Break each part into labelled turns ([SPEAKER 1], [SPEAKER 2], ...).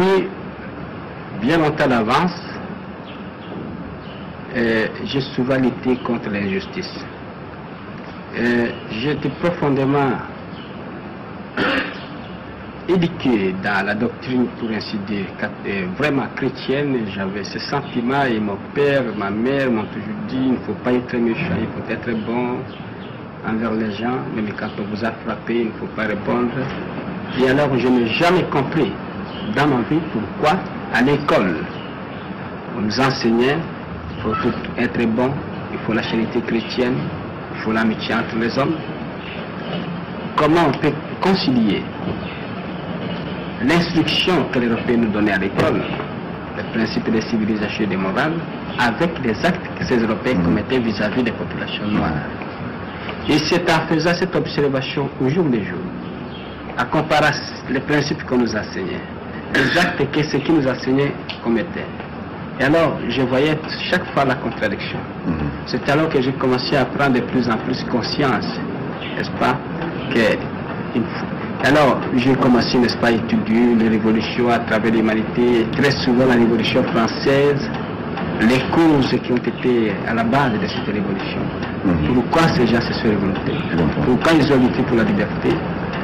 [SPEAKER 1] depuis bien longtemps d'avance, j'ai souvent lutté contre l'injustice. J'étais profondément éduqué dans la doctrine, pour ainsi dire, vraiment chrétienne. J'avais ce sentiment et mon père, ma mère m'ont toujours dit il ne faut pas être méchant, il faut être bon envers les gens, même quand on vous a frappé, il ne faut pas répondre. Et alors je n'ai jamais compris dans ma vie pourquoi à l'école on nous enseignait il faut être bon, il faut la charité chrétienne, il faut l'amitié entre les hommes. Comment on peut concilier l'instruction que les Européens nous donnaient à l'école, les principes de civilisation et de morale, avec les actes que ces Européens commettaient vis-à-vis des populations noires. Et c'est en faisant cette observation au jour le jour, à comparer les principes qu'on nous enseignait, les actes que ceux qui nous enseignaient commettaient. Et alors, je voyais chaque fois la contradiction. C'est alors que j'ai commencé à prendre de plus en plus conscience, n'est-ce pas, que alors, j'ai commencé, n'est-ce pas, à étudier les révolutions à travers l'humanité, très souvent la révolution française, les causes qui ont été à la base de cette révolution. Pourquoi ces gens se sont révoltés? Pourquoi ils ont lutté pour la liberté?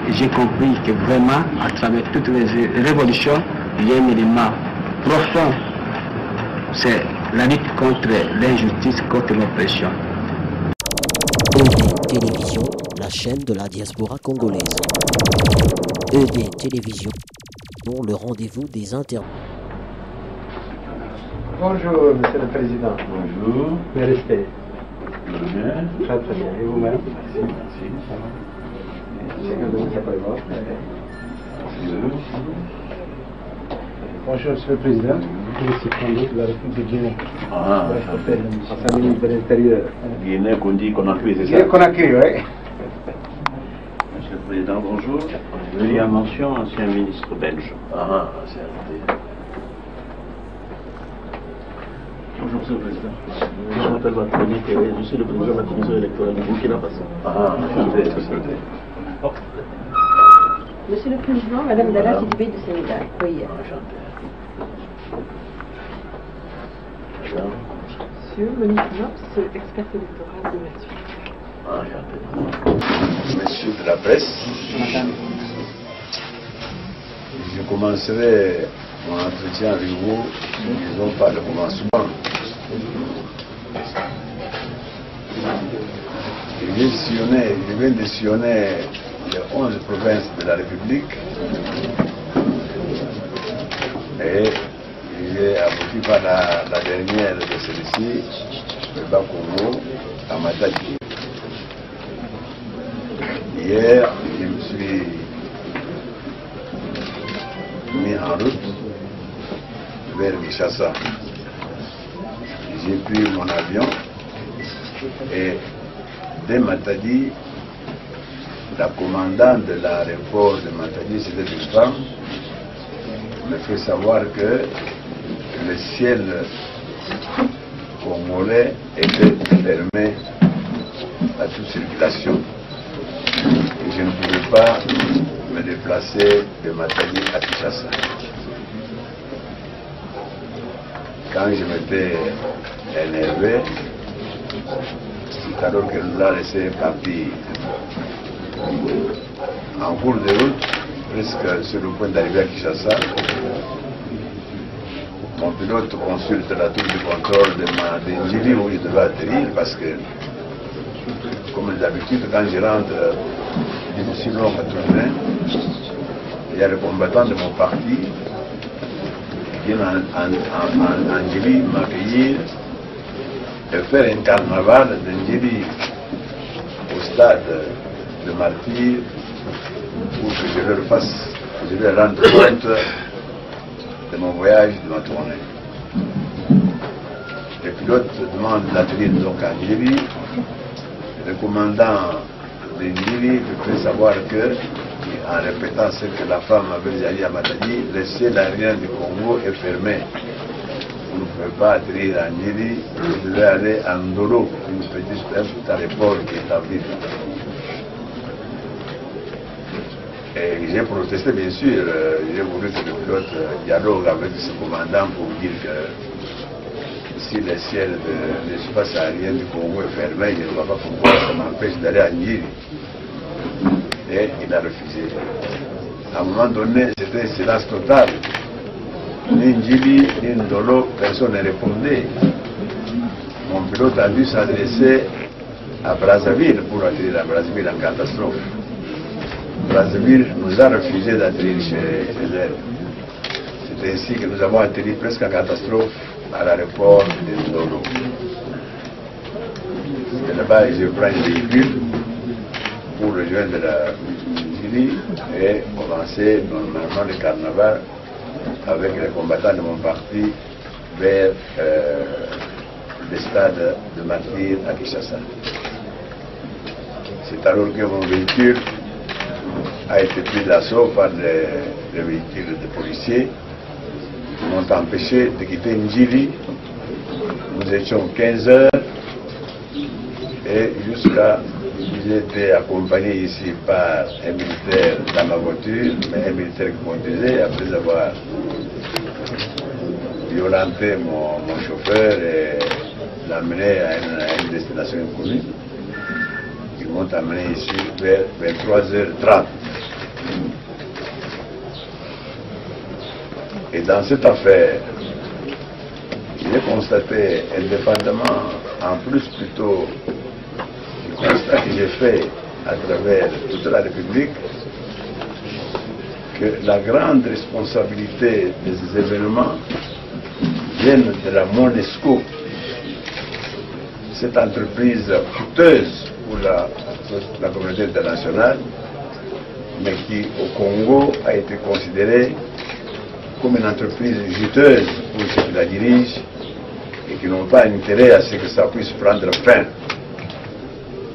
[SPEAKER 1] Et j'ai compris que vraiment, à travers toutes les révolutions, il y a un élément profond. C'est la lutte contre l'injustice, contre l'oppression.
[SPEAKER 2] ED Télévision, la chaîne de la diaspora congolaise. ED Télévision, pour le rendez-vous des internautes.
[SPEAKER 3] Bonjour, Monsieur le Président.
[SPEAKER 4] Bonjour.
[SPEAKER 3] Mes respects.
[SPEAKER 4] Bien.
[SPEAKER 3] Très très bien. Et vous-même?
[SPEAKER 4] Merci.
[SPEAKER 3] Chacun de vous s'appelle moi. Bonjour, Monsieur le Président. Je suis Condé de la République de Guinée.
[SPEAKER 4] Ah,
[SPEAKER 3] Ancien ministre de l'Intérieur.
[SPEAKER 4] Guinée, Conakry, c'est ça?
[SPEAKER 3] Guinée, Conakry, oui.
[SPEAKER 4] Monsieur le Président, bonjour. William Mention, ancien ministre belge. Ah, c'est arrêté.
[SPEAKER 5] Bonjour Monsieur le Président. Je m'appelle Matroni Kéré, je suis le président de la commission électorale du Burkina Faso.
[SPEAKER 4] Ah,
[SPEAKER 6] Monsieur le Président, Madame Dalla Sidibé du Sénégal. Oui. Monsieur Monique Knops, expert électoral de Nation.
[SPEAKER 4] Messieurs de la presse, je commencerai mon entretien avec vous, disons par le commencement. Je viens de sillonner les 11 provinces de la République et j'ai abouti par la dernière de celle-ci, le Bas-Congo, à Matadi. Hier, je me suis mis en route vers Kinshasa. J'ai pris mon avion et dès Matadi, la commandante de l'aéroport de Matadi, c'était une femme, me fait savoir que le ciel congolais était fermé à toute circulation. Et je ne pouvais pas me déplacer de Matadi à Kinshasa. Quand je m'étais énervé, c'est alors qu'elle nous a laissé partir. En cours de route, presque sur le point d'arriver à Kinshasa, mon pilote consulte la tour de contrôle de Ndjili où je devais atterrir parce que, comme d'habitude, quand je rentre d'une si longue tournée, il y a le combattant de mon parti qui vient en Ndjili m'accueillir et faire un carnaval de Ndjili au stade de Martyrs pour que je leur fasse, je leur rende compte de mon voyage, de ma tournée. Le pilote demande l'atelier donc à Ndjili. Le commandant de Ndjili me fait savoir que, en répétant ce que la femme avait déjà dit à Matadi, le ciel aérien du Congo est fermé. Vous ne pouvez pas atterrir à Ndjili, vous devez aller à Ndolo, un petit aéroport qui est en ville. Et j'ai protesté, bien sûr. J'ai voulu que le pilote dialogue avec ce commandant pour dire que si le ciel de l'espace aérien du Congo est fermé, je ne vois pas pourquoi ça m'empêche d'aller à Njili. Et il a refusé. À un moment donné, c'était un silence total. Ni Njili, ni Ndolo, personne ne répondait. Mon pilote a dû s'adresser à Brazzaville pour atterrir à Brazzaville en catastrophe. Brazzaville nous a refusé d'atterrir chez elle. C'est ainsi que nous avons atterri presque en catastrophe à l'aéroport de Ndolo. Et là-bas, je prends un véhicule pour rejoindre la Njili et commencer normalement le carnaval avec les combattants de mon parti vers le stade de martyrs à Kinshasa. C'est alors que mon véhicule a été pris d'assaut par les véhicules de policiers qui m'ont empêché de quitter Njili. Nous étions 15 heures et jusqu'à... J'ai été accompagné ici par un militaire dans ma voiture, mais un militaire qui conduisait après avoir violenté mon chauffeur et l'amené à une destination inconnue. Ils m'ont amené ici vers 23h30. Et dans cette affaire, j'ai constaté, indépendamment, en plus plutôt du constat que j'ai fait à travers toute la République, que la grande responsabilité de ces événements viennent de la Monesco, cette entreprise coûteuse pour la communauté internationale, mais qui au Congo a été considérée comme une entreprise juteuse pour ceux qui la dirigent et qui n'ont pas intérêt à ce que ça puisse prendre fin.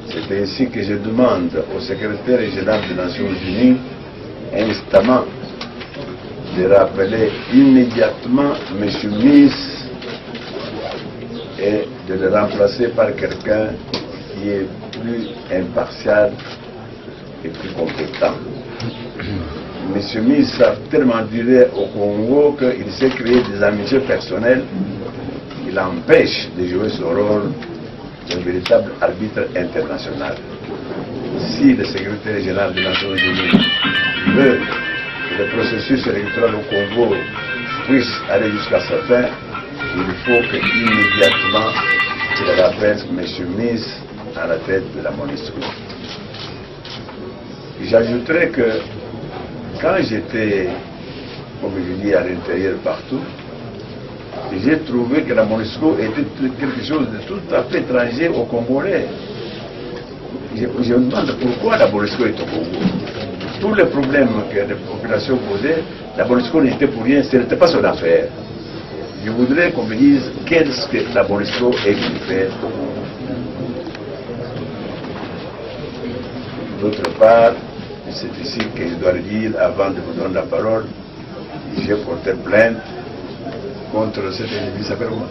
[SPEAKER 4] C'est ainsi que je demande au secrétaire général des Nations Unies instamment de rappeler immédiatement M. Miss et de le remplacer par quelqu'un qui est plus impartial et plus compétent. M. Miss a tellement duré au Congo qu'il s'est créé des amitiés personnelles qui l'empêchent de jouer son rôle d'un véritable arbitre international. Si le secrétaire général des Nations Unies veut que le processus électoral au Congo puisse aller jusqu'à sa fin, il faut qu'immédiatement il rappelle M. Miss à la tête de la MONUSCO. J'ajouterais que quand j'étais, comme je dis, à l'intérieur partout, j'ai trouvé que la MONUSCO était quelque chose de tout à fait étranger aux Congolais. Je me demande pourquoi la MONUSCO est au Congo. Tous les problèmes que les populations posaient, la MONUSCO n'était pour rien, ce n'était pas son affaire. Je voudrais qu'on me dise qu'est-ce que la MONUSCO est venue faire au Congo. D'autre part, c'est ici que je dois le dire avant de vous donner la parole, j'ai porté plainte contre cet individu, il s'appelle comment?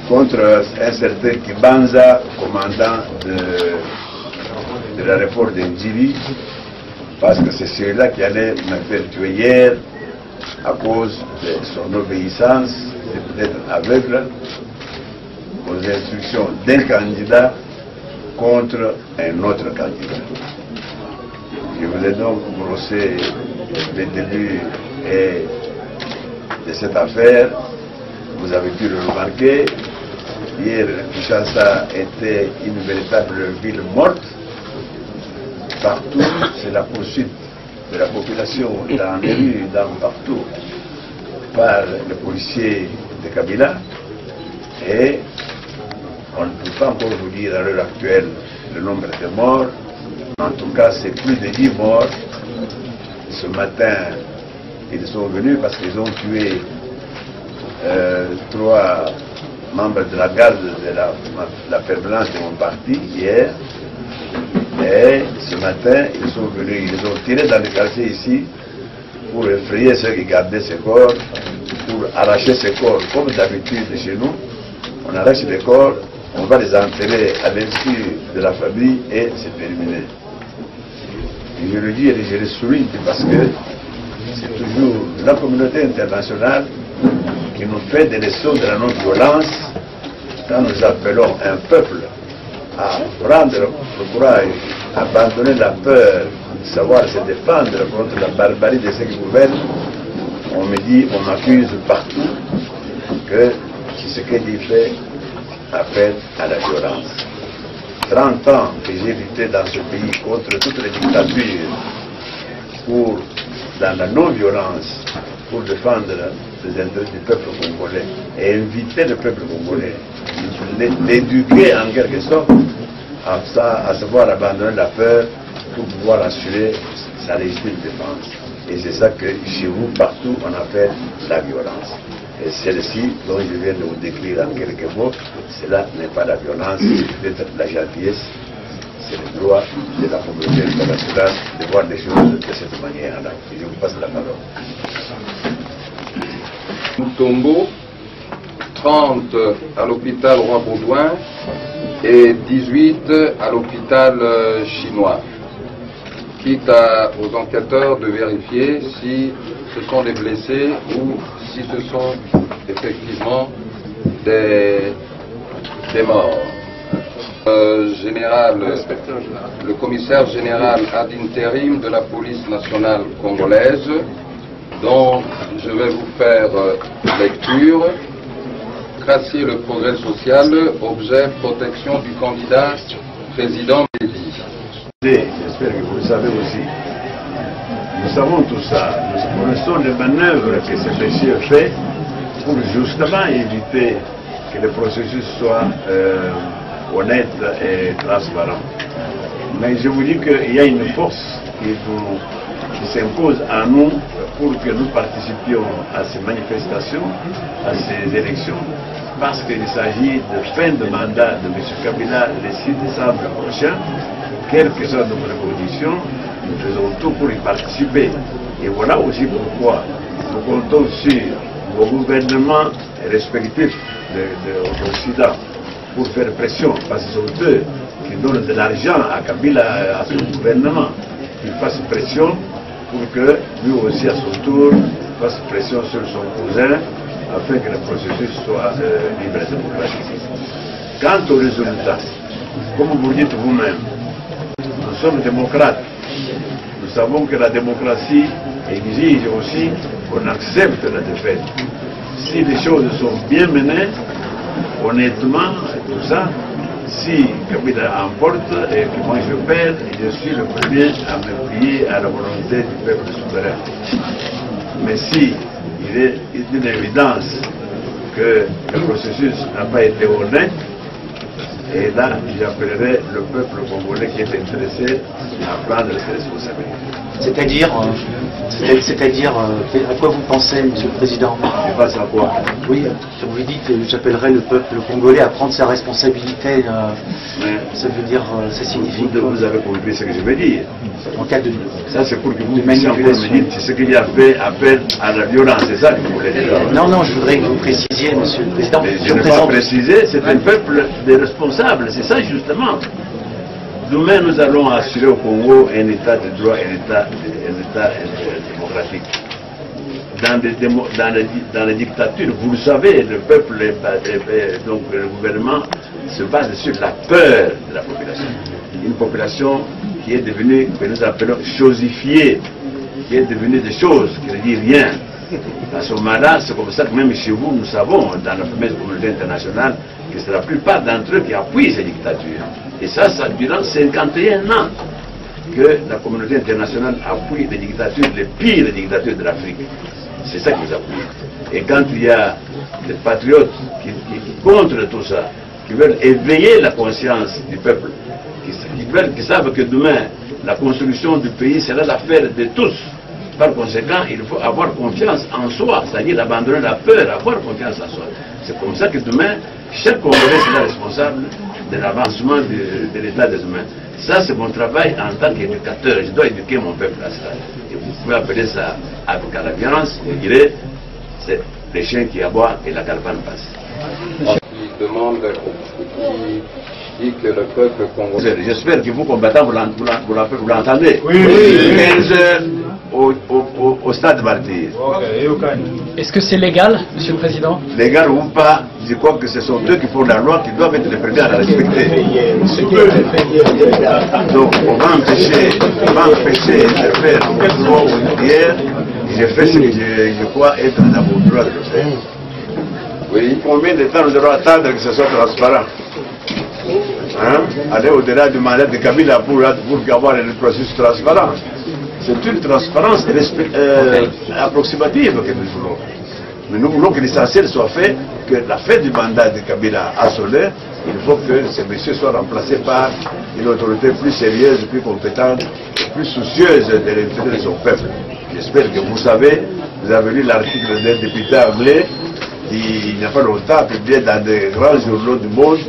[SPEAKER 4] Contre un certain Kibanza, commandant de l'aéroport de Njili, parce que c'est celui-là qui allait me faire tuer hier à cause de son obéissance, de peut-être aveugle, aux instructions d'un candidat contre un autre candidat. Je vous ai donc brossé le début de cette affaire. Vous avez pu le remarquer. Hier, Kinshasa était une véritable ville morte. Partout, c'est la poursuite de la population dans les rues, partout, par les policiers de Kabila. Et on ne peut pas encore vous dire à l'heure actuelle le nombre de morts. En tout cas, c'est plus de 10 morts. Ce matin, ils sont venus parce qu'ils ont tué 3 membres de la garde de la permanence de mon parti hier. Et ce matin, ils sont venus, ils ont tiré dans le quartier ici pour effrayer ceux qui gardaient ces corps, pour arracher ces corps. Comme d'habitude chez nous, on arrache les corps on va les enterrer à l'insu de la famille et c'est terminé. Et je le dis et je le souligne parce que c'est toujours la communauté internationale qui nous fait des leçons de la non-violence quand nous appelons un peuple à prendre le courage, à abandonner la peur, savoir se défendre contre la barbarie de ceux qui gouvernent. On me dit, on m'accuse partout que ce que dit fait appelle à la violence. 30 ans que j'ai lutté dans ce pays contre toutes les dictatures dans la non-violence pour défendre les intérêts du peuple congolais et inviter le peuple congolais, l'éduquer en quelque sorte à savoir abandonner la peur pour pouvoir assurer sa légitime défense. Et c'est ça que chez vous, partout, on appelle la violence. Et celle-ci, dont je viens de vous décrire en quelques mots, cela n'est pas la violence, c'est peut-être la gentillesse, c'est le droit de la communauté internationale de voir les choses de cette manière-là. Et je vous passe la parole.
[SPEAKER 7] Mutombo, 30 à l'hôpital Roi-Baudouin et 18 à l'hôpital chinois. Quitte aux enquêteurs de vérifier si ce sont des blessés ou si ce sont effectivement des morts. Le commissaire général ad interim de la police nationale congolaise, dont je vais vous faire lecture. Crassier le progrès social, objet protection du candidat président Bédi.
[SPEAKER 4] J'espère que vous le savez aussi. Nous savons tout ça. Nous connaissons les manœuvres que ce monsieur fait pour justement éviter que le processus soit honnête et transparent. Mais je vous dis qu'il y a une force qui s'impose à nous pour que nous participions à ces manifestations, à ces élections, parce qu'il s'agit de fin de mandat de M. Kabila le 6 décembre prochain. Quelles que soient nos propositions, nous faisons tout pour y participer. Et voilà aussi pourquoi nous comptons sur vos gouvernements respectifs de l'Occident pour faire pression, parce que ce sont eux qui donnent de l'argent à Kabila, à son gouvernement, qu'il fasse pression pour que lui aussi à son tour fasse pression sur son cousin afin que le processus soit libre et démocratique. Quant aux résultats, comme vous dites vous-même, nous sommes démocrates. Nous savons que la démocratie exige aussi qu'on accepte la défaite. Si les choses sont bien menées, honnêtement, tout ça, si Kabila emporte et que moi je perds, je suis le premier à me plier à la volonté du peuple souverain. Mais si il est une évidence que le processus n'a pas été honnête, et là, j'appellerai le peuple congolais qui est intéressé à prendre ses responsabilités.
[SPEAKER 8] C'est-à-dire, à quoi vous pensez, Monsieur le Président?
[SPEAKER 4] Je pense à quoi?
[SPEAKER 8] Oui, vous dites, j'appellerai le peuple congolais à prendre ses responsabilités. Ça veut dire, ça signifie...
[SPEAKER 4] Vous avez compris ce que je veux dire.
[SPEAKER 8] En cas de...
[SPEAKER 4] Ça, c'est pour que vous puissiez encore me dire ce qu'il y a fait appel à la violence. C'est ça que vous voulez dire?
[SPEAKER 8] Non, je voudrais que vous précisiez, Monsieur le Président.
[SPEAKER 4] Mais je ne vais pas préciser, c'est un peuple des responsables. C'est ça, justement. Demain, nous allons assurer au Congo un état de droit, un état démocratique. Dans les dictatures, vous le savez, le peuple, donc le gouvernement se base sur la peur de la population. Une population qui est devenue, que nous appelons chosifiée, qui est devenue des choses, qui ne dit rien. À ce moment-là, c'est comme ça que même chez vous, nous savons, dans la fameuse communauté internationale, que c'est la plupart d'entre eux qui appuient ces dictatures. Et ça durant 51 ans que la communauté internationale appuie les dictatures, les pires dictatures de l'Afrique. C'est ça qu'ils appuient. Et quand il y a des patriotes qui contre tout ça, qui veulent éveiller la conscience du peuple, qui savent que demain, la construction du pays sera l'affaire de tous. Par conséquent, il faut avoir confiance en soi, c'est-à-dire abandonner la peur, avoir confiance en soi. C'est comme ça que demain, chaque Congolais sera responsable de l'avancement de l'état des humains. Ça, c'est mon travail en tant qu'éducateur. Je dois éduquer mon peuple à ça. Et vous pouvez appeler ça avec la violence, vous direz, c'est les chiens qui aboient et la caravane passe.
[SPEAKER 7] demande qui dit que le peuple congolais...
[SPEAKER 4] J'espère que vous, combattants, vous l'entendez.
[SPEAKER 3] Oui.
[SPEAKER 4] 15 heures au stade Martyr.
[SPEAKER 1] Est-ce que c'est légal, Monsieur le Président?
[SPEAKER 4] Légal ou pas, je crois que ce sont eux qui font la loi qui doivent être les premiers à la respecter. Donc on va empêcher de faire une loi hier. J'ai fait ce que je crois être dans mon droit de le faire. Oui. Combien de temps nous allons attendre que ce soit transparent? Aller au-delà du mandat de Kabila pour avoir un processus transparent. C'est une transparence approximative que nous voulons. Mais nous voulons que l'essentiel soit fait, que la fin du mandat de Kabila a sonné. Il faut que ces messieurs soient remplacés par une autorité plus sérieuse, plus compétente, plus soucieuse de l'intérêt de son peuple. J'espère que vous savez, vous avez lu l'article d'un député anglais qui, il n'y a pas longtemps, publié dans des grands journaux du monde,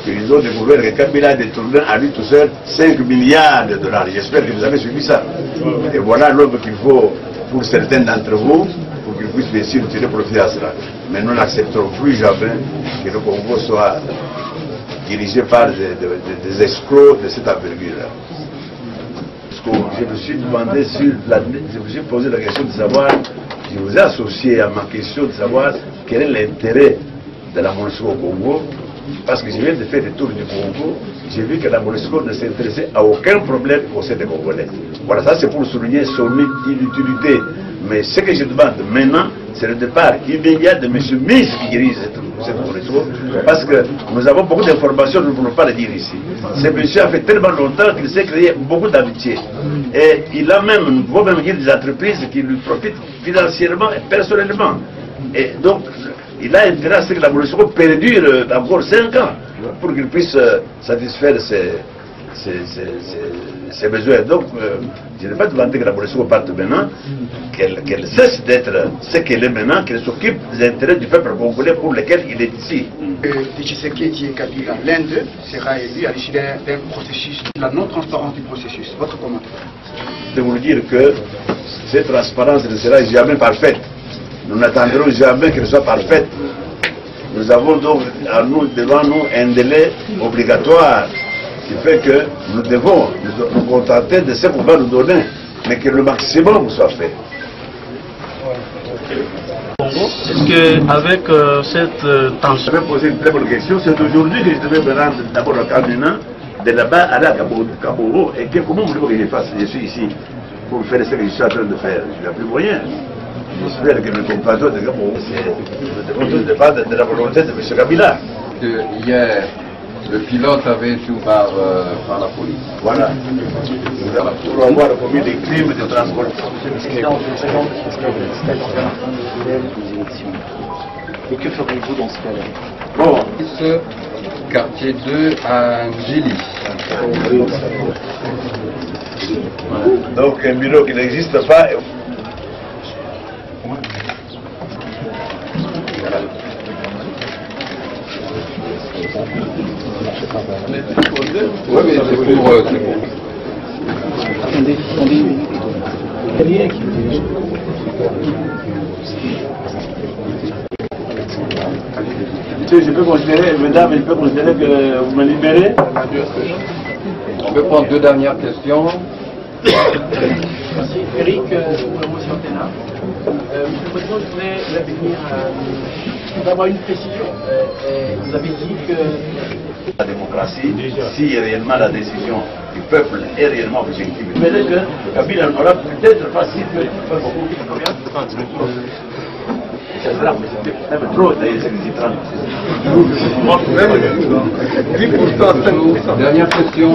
[SPEAKER 4] qu'ils ont découvert que Kabila a détourné à lui tout seul 5 milliards de dollars. J'espère que vous avez suivi ça. Et voilà l'homme qu'il faut pour certains d'entre vous, pour qu'ils puissent bien sûr tirer profit à cela. Mais nous n'accepterons plus jamais que le Congo soit dirigé par des escrocs de cette envergure-là. Je me suis demandé je me suis posé la question de savoir, je vous ai associé à ma question de savoir quel est l'intérêt de la MONUSCO au Congo, parce que je viens de faire le tour du Congo, j'ai vu que la MONUSCO ne s'intéressait à aucun problème au sein des Congolais. Voilà, ça c'est pour souligner son inutilité. Mais ce que je demande maintenant, c'est le départ immédiat de M. Mise qui dirige cette MONUSCO, parce que nous avons beaucoup d'informations, nous ne voulons pas les dire ici. Ce monsieur a fait tellement longtemps qu'il s'est créé beaucoup d'amitié. Et il a même, vous même dire des entreprises qui lui profitent financièrement et personnellement. Et donc, il a intérêt à ce que la MONUSCO perdure encore 5 ans pour qu'il puisse satisfaire ses besoins. Donc, je ne vais pas demander que la MONUSCO parte maintenant, qu'elle cesse d'être ce qu'elle est maintenant, qu'elle s'occupe des intérêts du peuple congolais pour lesquels il est ici.
[SPEAKER 9] Tshisekedi et Kabila, l'un d'eux sera élu à l'issue d'un processus, la non-transparence du processus. Votre commentaire?
[SPEAKER 4] De vous dire que cette transparence ne sera jamais parfaite. Nous n'attendrons jamais qu'elle soit parfaite. Nous avons donc devant nous un délai obligatoire qui fait que nous devons nous contenter de ce qu'on va nous donner, mais que le maximum soit fait.
[SPEAKER 5] Est-ce qu'avec cette tension...
[SPEAKER 4] Je vais poser une très bonne question. C'est aujourd'hui que je devais me rendre d'abord à Kamina, de là-bas à la Kaboro, et que comment voulez-vous que je fasse? Je suis ici pour faire ce que je suis en train de faire. Je n'ai plus moyen. J'espère que mes compatriotes de Kaboro, nous devons tous dépendre de la volonté de M. Kabila.
[SPEAKER 7] Hier, le pilote avait été par la police.
[SPEAKER 4] Voilà. Pour avoir commis des crimes de transport.
[SPEAKER 8] Et que ferez-vous dans ce cas-là?
[SPEAKER 4] Bon.
[SPEAKER 7] Quartier 2 à Ngili.
[SPEAKER 4] Donc un bureau qui n'existe pas.
[SPEAKER 7] Oui, mais c'est pour...
[SPEAKER 8] Attendez.
[SPEAKER 4] Je peux considérer, mesdames, je peux considérer que vous me libérez?
[SPEAKER 7] On peut prendre 2 dernières questions.
[SPEAKER 10] Merci. Eric, pour le Monsieur Antena. Monsieur le Président, je voudrais venir avoir une précision. Vous avez dit que...
[SPEAKER 4] La démocratie, si réellement la décision du peuple est réellement objective, mais que Kabila n'aura peut-être pas si peu, beaucoup même trop d'ailleurs, c'est 30.
[SPEAKER 7] Dernière question.